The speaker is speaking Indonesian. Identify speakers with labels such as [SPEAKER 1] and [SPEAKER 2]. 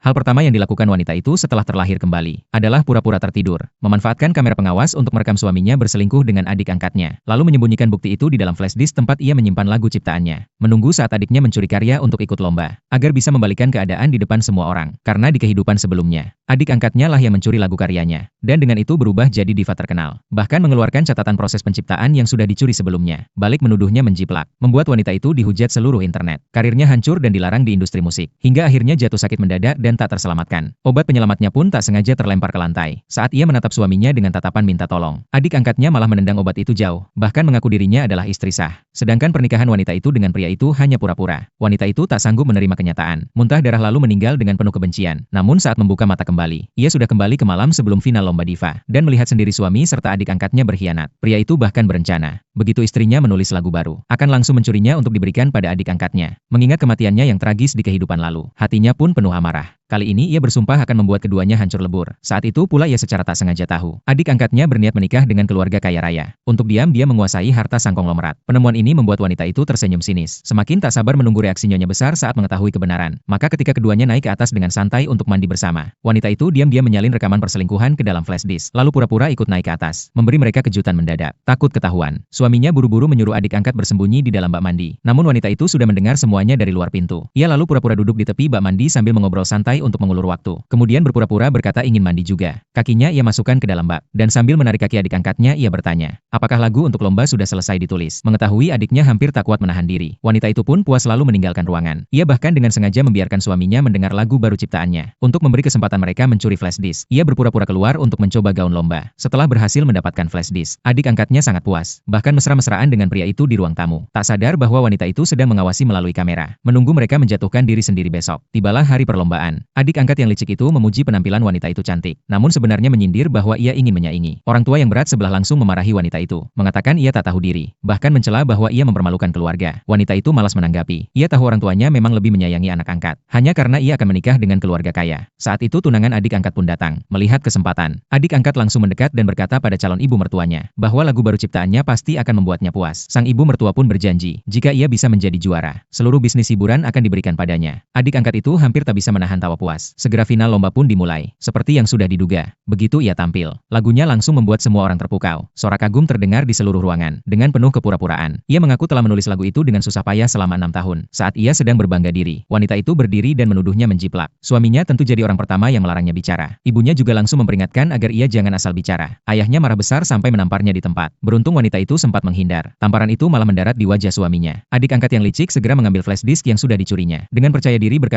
[SPEAKER 1] Hal pertama yang dilakukan wanita itu setelah terlahir kembali adalah pura-pura tertidur, memanfaatkan kamera pengawas untuk merekam suaminya berselingkuh dengan adik angkatnya, lalu menyembunyikan bukti itu di dalam flash disk tempat ia menyimpan lagu ciptaannya, menunggu saat adiknya mencuri karya untuk ikut lomba, agar bisa membalikan keadaan di depan semua orang, karena di kehidupan sebelumnya, adik angkatnya lah yang mencuri lagu karyanya, dan dengan itu berubah jadi diva terkenal, bahkan mengeluarkan catatan proses penciptaan yang sudah dicuri sebelumnya, balik menuduhnya menjiplak, membuat wanita itu dihujat seluruh internet, karirnya hancur dan dilarang di industri musik, hingga akhirnya jatuh sakit mendadak dan tak terselamatkan. Obat penyelamatnya pun tak sengaja terlempar ke lantai. Saat ia menatap suaminya dengan tatapan minta tolong, adik angkatnya malah menendang obat itu jauh, bahkan mengaku dirinya adalah istri sah. Sedangkan pernikahan wanita itu dengan pria itu hanya pura-pura. Wanita itu tak sanggup menerima kenyataan, muntah darah lalu meninggal dengan penuh kebencian. Namun saat membuka mata kembali, ia sudah kembali ke malam sebelum final lomba diva, dan melihat sendiri suami serta adik angkatnya berkhianat. Pria itu bahkan berencana, begitu istrinya menulis lagu baru, akan langsung mencurinya untuk diberikan pada adik angkatnya. Mengingat kematiannya yang tragis di kehidupan lalu, hatinya pun penuh amarah. Kali ini ia bersumpah akan membuat keduanya hancur lebur. Saat itu pula ia secara tak sengaja tahu, adik angkatnya berniat menikah dengan keluarga kaya raya. Untuk diam dia menguasai harta sang konglomerat. Penemuan ini membuat wanita itu tersenyum sinis. Semakin tak sabar menunggu reaksi Nyonya Besar saat mengetahui kebenaran. Maka ketika keduanya naik ke atas dengan santai untuk mandi bersama, wanita itu diam-diam menyalin rekaman perselingkuhan ke dalam flash disk, lalu pura-pura ikut naik ke atas, memberi mereka kejutan mendadak. Takut ketahuan, suaminya buru-buru menyuruh adik angkat bersembunyi di dalam bak mandi. Namun wanita itu sudah mendengar semuanya dari luar pintu. Ia lalu pura-pura duduk di tepi bak mandi sambil mengobrol santai untuk mengulur waktu. Kemudian berpura-pura berkata ingin mandi juga. Kakinya ia masukkan ke dalam bak, dan sambil menarik kaki adik angkatnya ia bertanya, apakah lagu untuk lomba sudah selesai ditulis? Mengetahui adiknya hampir tak kuat menahan diri, wanita itu pun puas lalu meninggalkan ruangan. Ia bahkan dengan sengaja membiarkan suaminya mendengar lagu baru ciptaannya. Untuk memberi kesempatan mereka mencuri flash disk, ia berpura-pura keluar untuk mencoba gaun lomba. Setelah berhasil mendapatkan flash disk, adik angkatnya sangat puas, bahkan mesra-mesraan dengan pria itu di ruang tamu. Tak sadar bahwa wanita itu sedang mengawasi melalui kamera, menunggu mereka menjatuhkan diri sendiri besok. Tibalah hari perlombaan. Adik angkat yang licik itu memuji penampilan wanita itu cantik, namun sebenarnya menyindir bahwa ia ingin menyaingi. Orang tua yang berat sebelah langsung memarahi wanita itu, mengatakan ia tak tahu diri, bahkan mencela bahwa ia mempermalukan keluarga. Wanita itu malas menanggapi, ia tahu orang tuanya memang lebih menyayangi anak angkat, hanya karena ia akan menikah dengan keluarga kaya. Saat itu tunangan adik angkat pun datang, melihat kesempatan. Adik angkat langsung mendekat dan berkata pada calon ibu mertuanya, bahwa lagu baru ciptaannya pasti akan membuatnya puas. Sang ibu mertua pun berjanji, jika ia bisa menjadi juara, seluruh bisnis hiburan akan diberikan padanya. Adik angkat itu hampir tak bisa menahan tawa puas. Segera final lomba pun dimulai, seperti yang sudah diduga. Begitu ia tampil, lagunya langsung membuat semua orang terpukau. Sorak kagum terdengar di seluruh ruangan, dengan penuh kepura-puraan. Ia mengaku telah menulis lagu itu dengan susah payah selama 6 tahun. Saat ia sedang berbangga diri, wanita itu berdiri dan menuduhnya menjiplak. Suaminya tentu jadi orang pertama yang melarangnya bicara. Ibunya juga langsung memperingatkan agar ia jangan asal bicara. Ayahnya marah besar sampai menamparnya di tempat. Beruntung wanita itu sempat menghindar. Tamparan itu malah mendarat di wajah suaminya. Adik angkat yang licik segera mengambil flash disk yang sudah dicurinya. Dengan percaya diri berkata,